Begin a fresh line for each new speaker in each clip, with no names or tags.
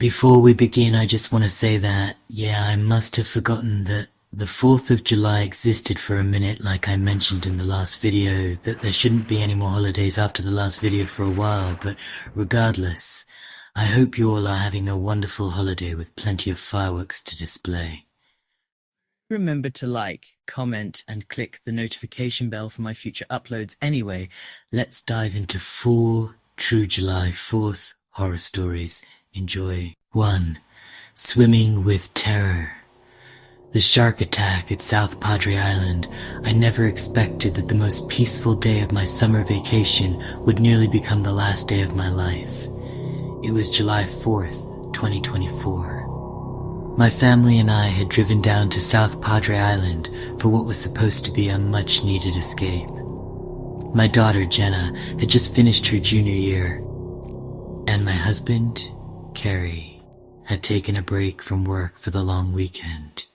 Before we begin, I just want to say that, I must have forgotten that the 4th of July existed for a minute, like I mentioned in the last video, that there shouldn't be any more holidays after the last video for a while, but regardless, I hope you all are having a wonderful holiday with plenty of fireworks to display. Remember to like, comment, and click the notification bell for my future uploads. Anyway, let's dive into 4 true July 4th horror stories. Enjoy. 1. Swimming with Terror. The shark attack at South Padre Island. I never expected that the most peaceful day of my summer vacation would nearly become the last day of my life. It was July 4th, 2024. My family and I had driven down to South Padre Island for what was supposed to be a much-needed escape. My daughter, Jenna, had just finished her junior year, and my husband, Carrie, had taken a break from work for the long weekend.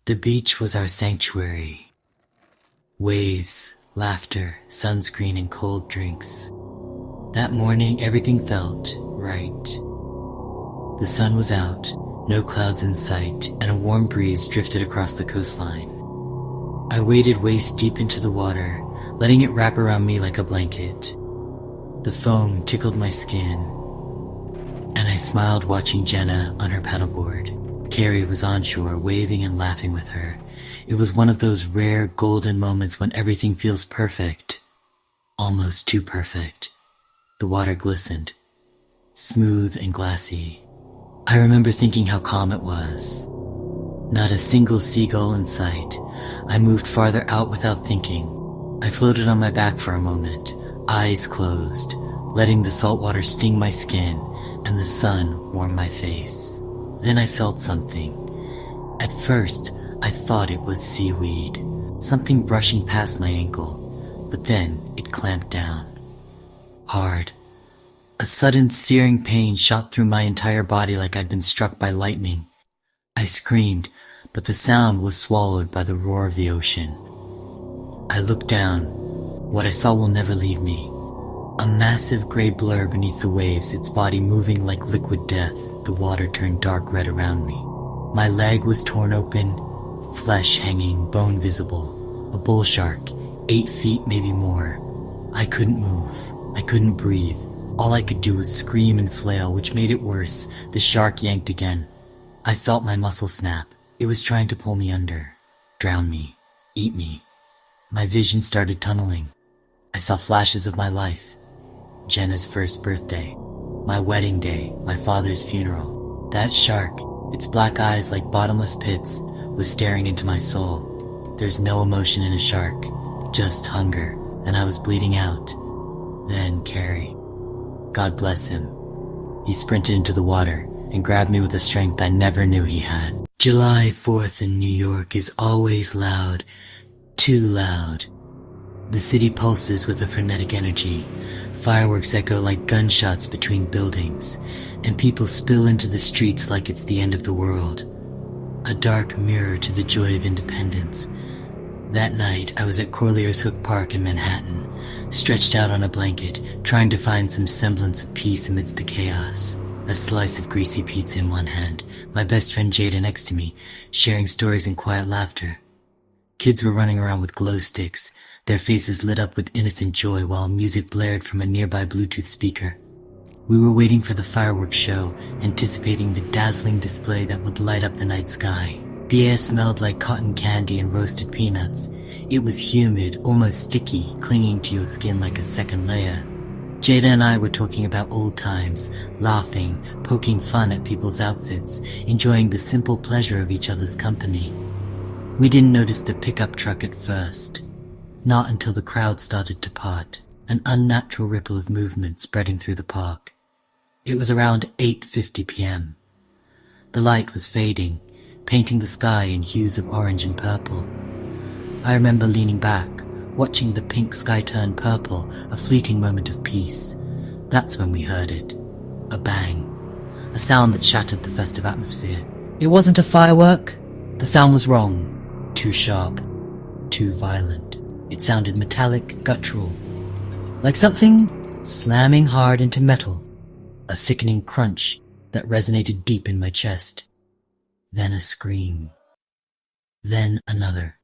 The beach was our sanctuary. Waves, laughter, sunscreen, and cold drinks. That morning, everything felt right. The sun was out, no clouds in sight, and a warm breeze drifted across the coastline. I waded waist deep into the water, letting it wrap around me like a blanket. The foam tickled my skin, and I smiled watching Jenna on her paddleboard. Carrie was on shore, waving and laughing with her. It was one of those rare golden moments when everything feels perfect. Almost too perfect. The water glistened, smooth and glassy. I remember thinking how calm it was. Not a single seagull in sight. I moved farther out without thinking. I floated on my back for a moment, eyes closed, letting the salt water sting my skin and the sun warm my face. Then I felt something. At first, I thought it was seaweed, something brushing past my ankle, but then it clamped down. Hard. A sudden searing pain shot through my entire body like I'd been struck by lightning. I screamed, but the sound was swallowed by the roar of the ocean. I looked down. What I saw will never leave me. A massive gray blur beneath the waves, its body moving like liquid death. The water turned dark red around me. My leg was torn open, flesh hanging, bone visible. A bull shark, 8 feet, maybe more. I couldn't move. I couldn't breathe. All I could do was scream and flail, which made it worse. The shark yanked again. I felt my muscles snap. It was trying to pull me under, drown me, eat me. My vision started tunneling. I saw flashes of my life. Jenna's first birthday, my wedding day, my father's funeral. That shark, its black eyes like bottomless pits, was staring into my soul. There's no emotion in a shark, just hunger, and I was bleeding out. Then Carrie. God bless him. He sprinted into the water and grabbed me with a strength I never knew he had. July 4th in New York is always loud, too loud. The city pulses with a frenetic energy. Fireworks echo like gunshots between buildings, and people spill into the streets like it's the end of the world. A dark mirror to the joy of independence. That night, I was at Corlear's Hook Park in Manhattan, stretched out on a blanket, trying to find some semblance of peace amidst the chaos. A slice of greasy pizza in one hand, my best friend Jada next to me, sharing stories and quiet laughter. Kids were running around with glow sticks, their faces lit up with innocent joy while music blared from a nearby Bluetooth speaker. We were waiting for the fireworks show, anticipating the dazzling display that would light up the night sky. The air smelled like cotton candy and roasted peanuts. It was humid, almost sticky, clinging to your skin like a second layer. Jada and I were talking about old times, laughing, poking fun at people's outfits, enjoying the simple pleasure of each other's company. We didn't notice the pickup truck at first. Not until the crowd started to part, an unnatural ripple of movement spreading through the park. It was around 8:50 p.m. The light was fading, painting the sky in hues of orange and purple. I remember leaning back, watching the pink sky turn purple, a fleeting moment of peace. That's when we heard it. A bang. A sound that shattered the festive atmosphere. It wasn't a firework. The sound was wrong. Too sharp. Too violent. It sounded metallic, guttural. Like something slamming hard into metal. A sickening crunch that resonated deep in my chest. Then a scream. Then another.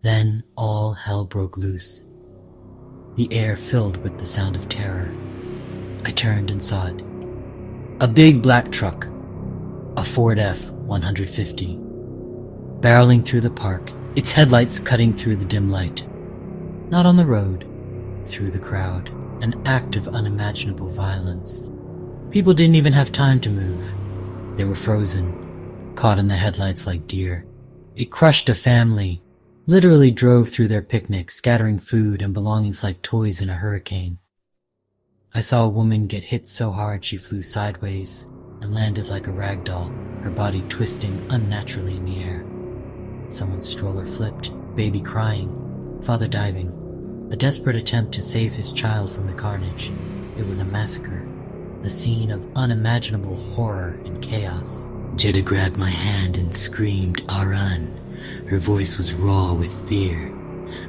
Then all hell broke loose. The air filled with the sound of terror. I turned and saw it. A big black truck, a Ford F-150, barreling through the park, its headlights cutting through the dim light. Not on the road, through the crowd, an act of unimaginable violence. People didn't even have time to move. They were frozen, caught in the headlights like deer. It crushed a family, literally drove through their picnic, scattering food and belongings like toys in a hurricane. I saw a woman get hit so hard she flew sideways and landed like a rag doll, her body twisting unnaturally in the air. Someone's stroller flipped, baby crying, father diving, a desperate attempt to save his child from the carnage. It was a massacre, a scene of unimaginable horror and chaos. Jetta grabbed my hand and screamed, "Aran." Her voice was raw with fear,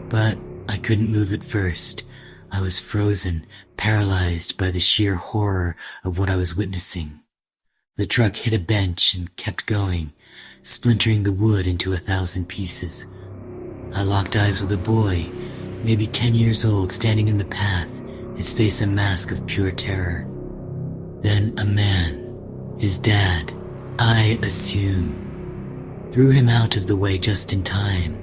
but I couldn't move at first. I was frozen, paralyzed by the sheer horror of what I was witnessing. The truck hit a bench and kept going, splintering the wood into 1,000 pieces. I locked eyes with a boy, maybe 10 years old, standing in the path, his face a mask of pure terror. Then a man, his dad, I assume, threw him out of the way just in time,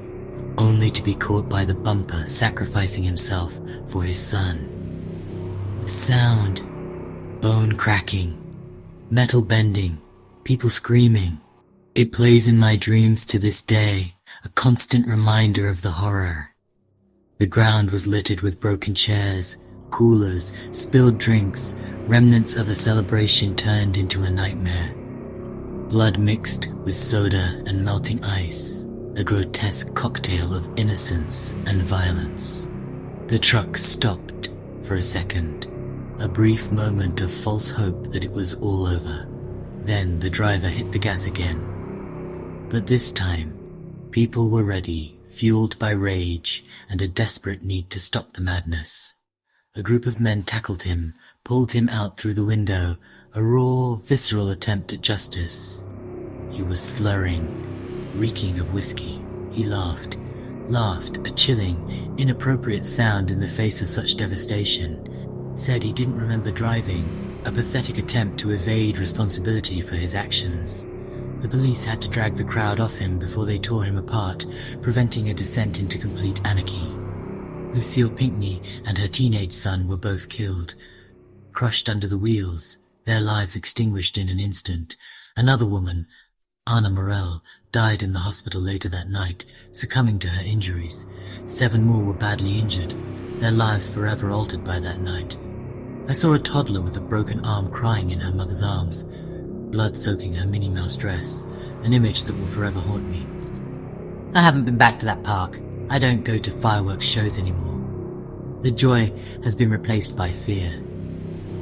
only to be caught by the bumper, sacrificing himself for his son. The sound, bone cracking, metal bending, people screaming. It plays in my dreams to this day, a constant reminder of the horror. The ground was littered with broken chairs, coolers, spilled drinks, remnants of a celebration turned into a nightmare. Blood mixed with soda and melting ice, a grotesque cocktail of innocence and violence. The truck stopped for a second, a brief moment of false hope that it was all over. Then the driver hit the gas again. But this time, people were ready, fueled by rage and a desperate need to stop the madness. A group of men tackled him, pulled him out through the window, a raw, visceral attempt at justice. He was slurring, reeking of whiskey. He laughed, a chilling, inappropriate sound in the face of such devastation. Said he didn't remember driving, a pathetic attempt to evade responsibility for his actions. The police had to drag the crowd off him before they tore him apart, preventing a descent into complete anarchy. Lucille Pinckney and her teenage son were both killed, crushed under the wheels, their lives extinguished in an instant. Another woman, Anna Morell, died in the hospital later that night, succumbing to her injuries. 7 more were badly injured, their lives forever altered by that night. I saw a toddler with a broken arm crying in her mother's arms, blood soaking her Minnie Mouse dress, an image that will forever haunt me. I haven't been back to that park. I don't go to fireworks shows anymore. The joy has been replaced by fear.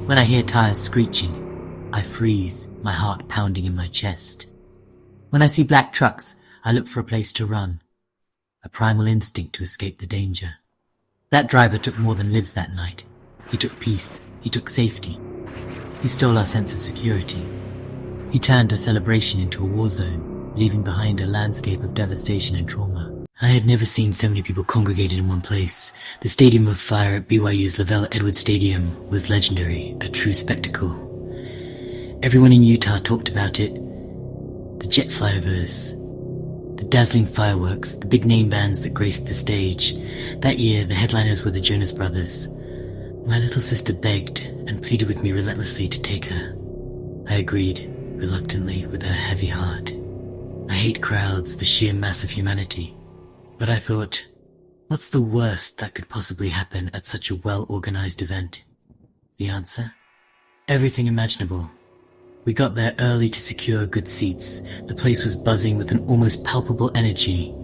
When I hear tires screeching, I freeze, my heart pounding in my chest. When I see black trucks, I look for a place to run, a primal instinct to escape the danger. That driver took more than lives that night. He took peace, he took safety. He stole our sense of security. He turned a celebration into a war zone, leaving behind a landscape of devastation and trauma. I had never seen so many people congregated in one place. The Stadium of Fire at BYU's Lavelle Edwards Stadium was legendary, a true spectacle. Everyone in Utah talked about it. The jet flyovers, the dazzling fireworks, the big name bands that graced the stage. That year, the headliners were the Jonas Brothers. My little sister begged and pleaded with me relentlessly to take her. I agreed, reluctantly, with a heavy heart. I hate crowds, the sheer mass of humanity. But I thought, what's the worst that could possibly happen at such a well-organized event? The answer? Everything imaginable. We got there early to secure good seats. The place was buzzing with an almost palpable energy.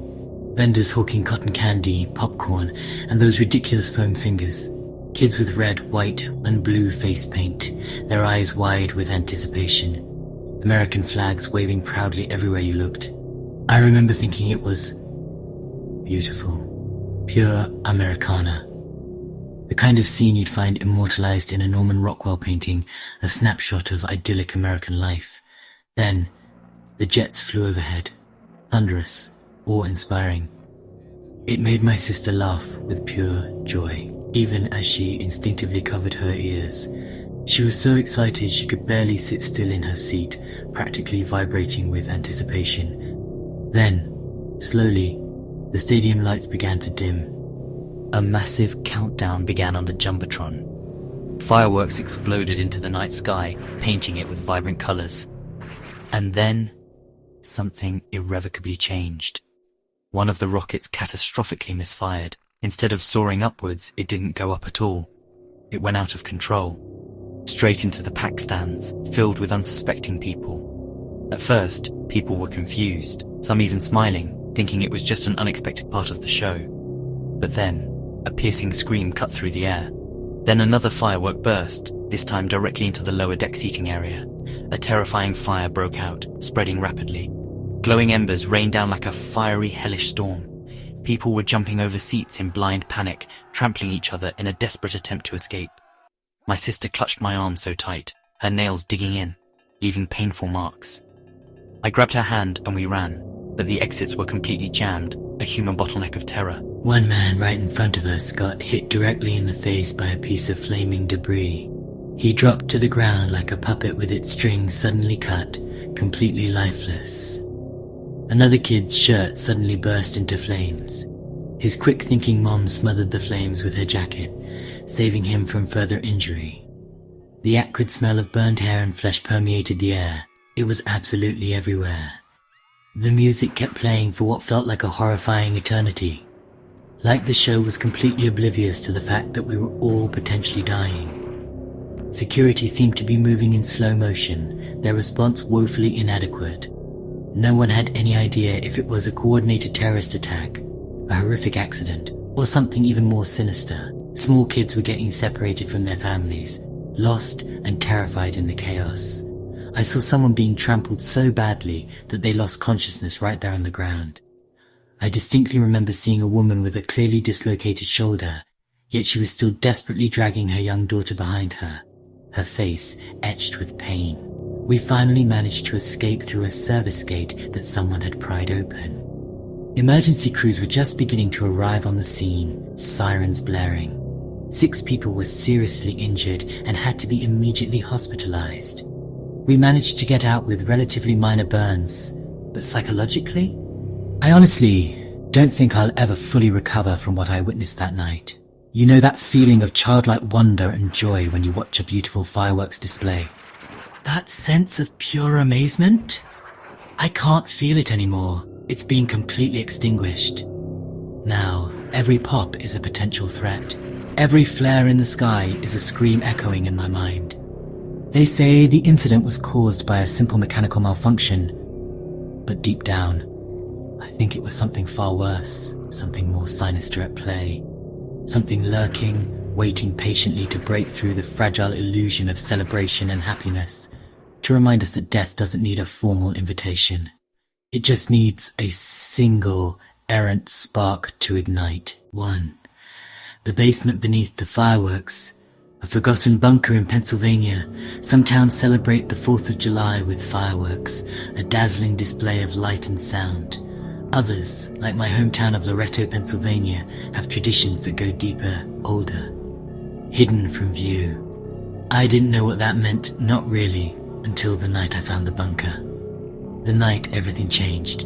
Vendors hawking cotton candy, popcorn, and those ridiculous foam fingers. Kids with red, white, and blue face paint, their eyes wide with anticipation. American flags waving proudly everywhere you looked. I remember thinking it was beautiful. Pure Americana. The kind of scene you'd find immortalized in a Norman Rockwell painting, a snapshot of idyllic American life. Then, the jets flew overhead, thunderous, awe-inspiring. It made my sister laugh with pure joy, even as she instinctively covered her ears. She was so excited she could barely sit still in her seat, practically vibrating with anticipation. Then, slowly, the stadium lights began to dim. A massive countdown began on the Jumbotron. Fireworks exploded into the night sky, painting it with vibrant colors. And then, something irrevocably changed. One of the rockets catastrophically misfired. Instead of soaring upwards, it didn't go up at all. It went out of control, straight into the pack stands, filled with unsuspecting people. At first, people were confused, some even smiling, thinking it was just an unexpected part of the show. But then, a piercing scream cut through the air. Then another firework burst, this time directly into the lower deck seating area. A terrifying fire broke out, spreading rapidly. Glowing embers rained down like a fiery, hellish storm. People were jumping over seats in blind panic, trampling each other in a desperate attempt to escape. My sister clutched my arm so tight, her nails digging in, leaving painful marks. I grabbed her hand and we ran, but the exits were completely jammed, a human bottleneck of terror. One man right in front of us got hit directly in the face by a piece of flaming debris. He dropped to the ground like a puppet with its strings suddenly cut, completely lifeless. Another kid's shirt suddenly burst into flames. His quick-thinking mom smothered the flames with her jacket, saving him from further injury. The acrid smell of burned hair and flesh permeated the air. It was absolutely everywhere. The music kept playing for what felt like a horrifying eternity. Like the show was completely oblivious to the fact that we were all potentially dying. Security seemed to be moving in slow motion, their response woefully inadequate. No one had any idea if it was a coordinated terrorist attack, a horrific accident, or something even more sinister. Small kids were getting separated from their families, lost and terrified in the chaos. I saw someone being trampled so badly that they lost consciousness right there on the ground. I distinctly remember seeing a woman with a clearly dislocated shoulder, yet she was still desperately dragging her young daughter behind her, her face etched with pain. We finally managed to escape through a service gate that someone had pried open. Emergency crews were just beginning to arrive on the scene, sirens blaring. 6 people were seriously injured and had to be immediately hospitalized. We managed to get out with relatively minor burns, but psychologically? I honestly don't think I'll ever fully recover from what I witnessed that night. You know that feeling of childlike wonder and joy when you watch a beautiful fireworks display? That sense of pure amazement? I can't feel it anymore. It's been completely extinguished. Now, every pop is a potential threat. Every flare in the sky is a scream echoing in my mind. They say the incident was caused by a simple mechanical malfunction, but deep down, I think it was something far worse, something more sinister at play. Something lurking, waiting patiently to break through the fragile illusion of celebration and happiness, to remind us that death doesn't need a formal invitation. It just needs a single, errant spark to ignite. 1. The basement beneath the fireworks. A forgotten bunker in Pennsylvania. Some towns celebrate the 4th of July with fireworks, a dazzling display of light and sound. Others, like my hometown of Loretto, Pennsylvania, have traditions that go deeper, older, hidden from view. I didn't know what that meant, not really, until the night I found the bunker. The night everything changed.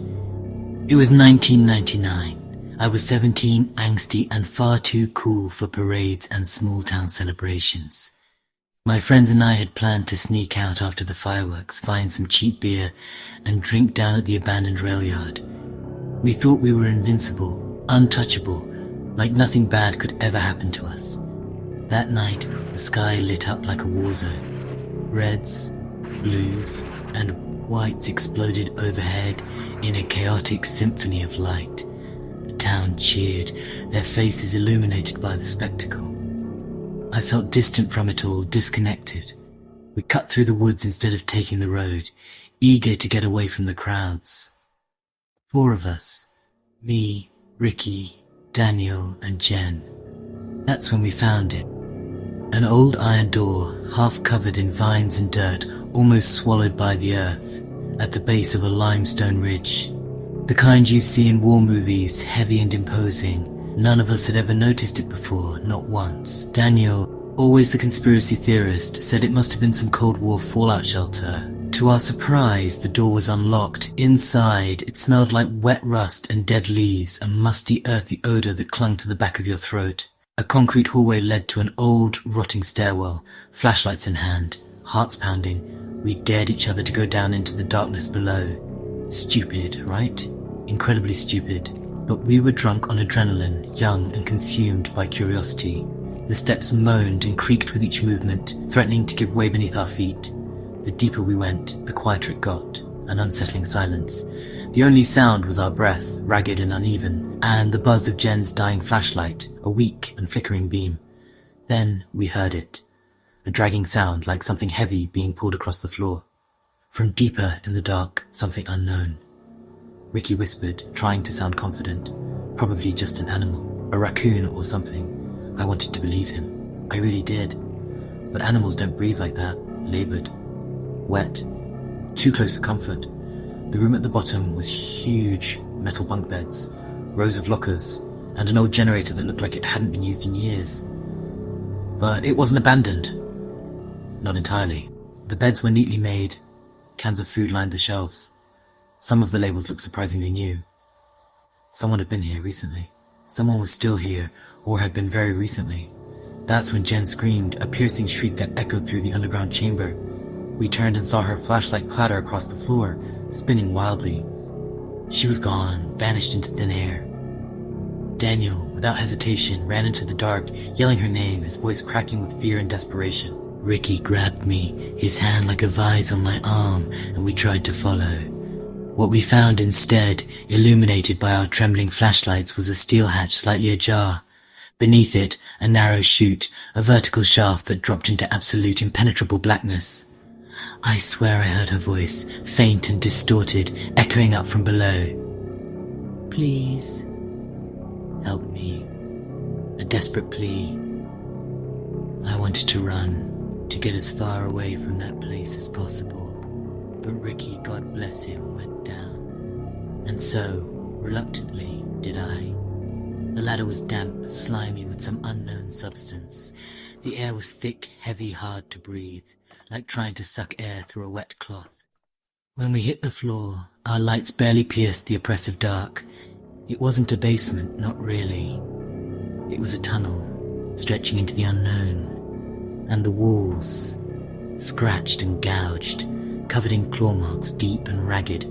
It was 1999. I was 17, angsty, and far too cool for parades and small-town celebrations. My friends and I had planned to sneak out after the fireworks, find some cheap beer, and drink down at the abandoned rail yard. We thought we were invincible, untouchable, like nothing bad could ever happen to us. That night, the sky lit up like a war zone. Reds, blues, and whites exploded overhead in a chaotic symphony of light. The town cheered, their faces illuminated by the spectacle. I felt distant from it all, disconnected. We cut through the woods instead of taking the road, eager to get away from the crowds. 4 of us, me, Ricky, Daniel, and Jen. That's when we found it. An old iron door, half covered in vines and dirt, almost swallowed by the earth, at the base of a limestone ridge. The kind you see in war movies, heavy and imposing. None of us had ever noticed it before, not once. Daniel, always the conspiracy theorist, said it must have been some Cold War fallout shelter. To our surprise, the door was unlocked. Inside, it smelled like wet rust and dead leaves, a musty, earthy odor that clung to the back of your throat. A concrete hallway led to an old, rotting stairwell, flashlights in hand, hearts pounding. We dared each other to go down into the darkness below. Stupid, right? Incredibly stupid. But we were drunk on adrenaline, young and consumed by curiosity. The steps moaned and creaked with each movement, threatening to give way beneath our feet. The deeper we went, the quieter it got, an unsettling silence. The only sound was our breath, ragged and uneven, and the buzz of Jen's dying flashlight, a weak and flickering beam. Then we heard it, a dragging sound like something heavy being pulled across the floor. From deeper in the dark, something unknown. Ricky whispered, trying to sound confident. Probably just an animal, a raccoon or something. I wanted to believe him. I really did. But animals don't breathe like that, labored. Wet. Too close for comfort. The room at the bottom was huge, metal bunk beds, rows of lockers, and an old generator that looked like it hadn't been used in years. But it wasn't abandoned. Not entirely. The beds were neatly made. Cans of food lined the shelves. Some of the labels looked surprisingly new. Someone had been here recently. Someone was still here, or had been very recently. That's when Jen screamed, a piercing shriek that echoed through the underground chamber. We turned and saw her flashlight clatter across the floor, spinning wildly. She was gone, vanished into thin air. Daniel, without hesitation, ran into the dark, yelling her name, his voice cracking with fear and desperation. Ricky grabbed me, his hand like a vise on my arm, and we tried to follow. What we found instead, illuminated by our trembling flashlights, was a steel hatch slightly ajar. Beneath it, a narrow chute, a vertical shaft that dropped into absolute impenetrable blackness. I swear I heard her voice, faint and distorted, echoing up from below. Please, help me. A desperate plea. I wanted to run, to get as far away from that place as possible. But Ricky, God bless him, went down. And so, reluctantly, did I. The ladder was damp, slimy with some unknown substance. The air was thick, heavy, hard to breathe, like trying to suck air through a wet cloth. When we hit the floor, our lights barely pierced the oppressive dark. It wasn't a basement, not really. It was a tunnel, stretching into the unknown. And the walls, scratched and gouged, covered in claw marks, deep and ragged,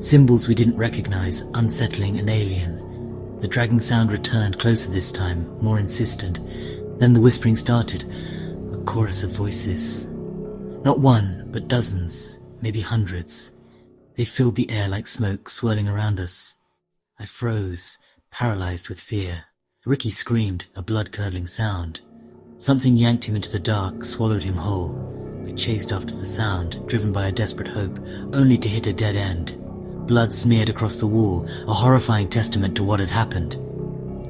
symbols we didn't recognize, unsettling and alien. The dragging sound returned, closer this time, more insistent. Then the whispering started, a chorus of voices. Not one, but dozens, maybe hundreds. They filled the air like smoke, swirling around us. I froze, paralyzed with fear. Ricky screamed, a blood-curdling sound. Something yanked him into the dark, swallowed him whole. I chased after the sound, driven by a desperate hope, only to hit a dead end. Blood smeared across the wall, a horrifying testament to what had happened.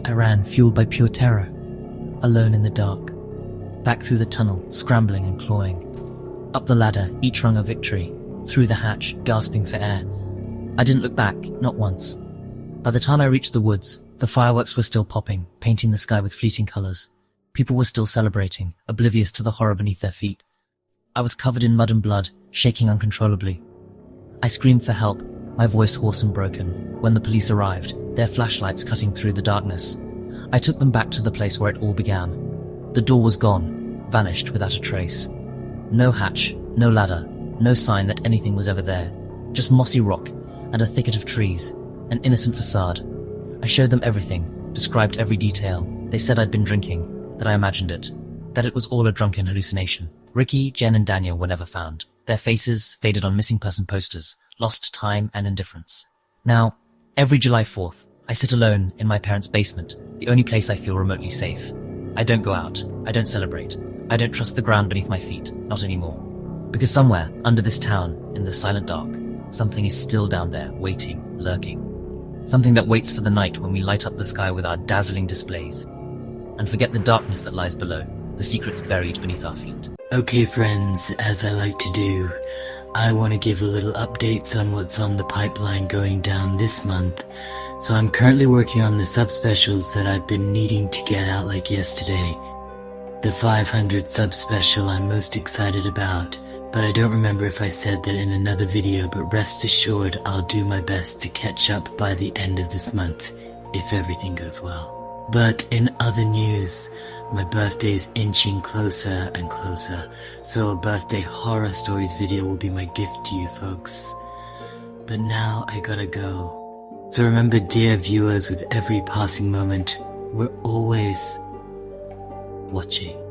I ran, fueled by pure terror, alone in the dark. Back through the tunnel, scrambling and clawing. Up the ladder, each rung a victory. Through the hatch, gasping for air. I didn't look back, not once. By the time I reached the woods, the fireworks were still popping, painting the sky with fleeting colors. People were still celebrating, oblivious to the horror beneath their feet. I was covered in mud and blood, shaking uncontrollably. I screamed for help, my voice hoarse and broken. When the police arrived, their flashlights cutting through the darkness, I took them back to the place where it all began. The door was gone, vanished without a trace. No hatch, no ladder, no sign that anything was ever there. Just mossy rock and a thicket of trees, an innocent facade. I showed them everything, described every detail. They said I'd been drinking, that I imagined it, that it was all a drunken hallucination. Ricky, Jen and Daniel were never found. Their faces faded on missing person posters, lost to time and indifference. Now, every July 4th, I sit alone in my parents' basement, the only place I feel remotely safe. I don't go out. I don't celebrate. I don't trust the ground beneath my feet, not anymore. Because somewhere, under this town, in the silent dark, something is still down there, waiting, lurking. Something that waits for the night when we light up the sky with our dazzling displays.
and forget the darkness that lies below, the secrets buried beneath our feet.
Okay friends, as I like to do, I want to give a little updates on what's on the pipeline going down this month. So I'm currently working on the sub-specials that I've been needing to get out like yesterday. The 500 sub-special I'm most excited about, but I don't remember if I said that in another video, but rest assured I'll do my best to catch up by the end of this month, if everything goes well. But in other news, my birthday's inching closer and closer, so a birthday horror stories video will be my gift to you folks. But now I gotta go. So remember, dear viewers, with every passing moment, we're always watching.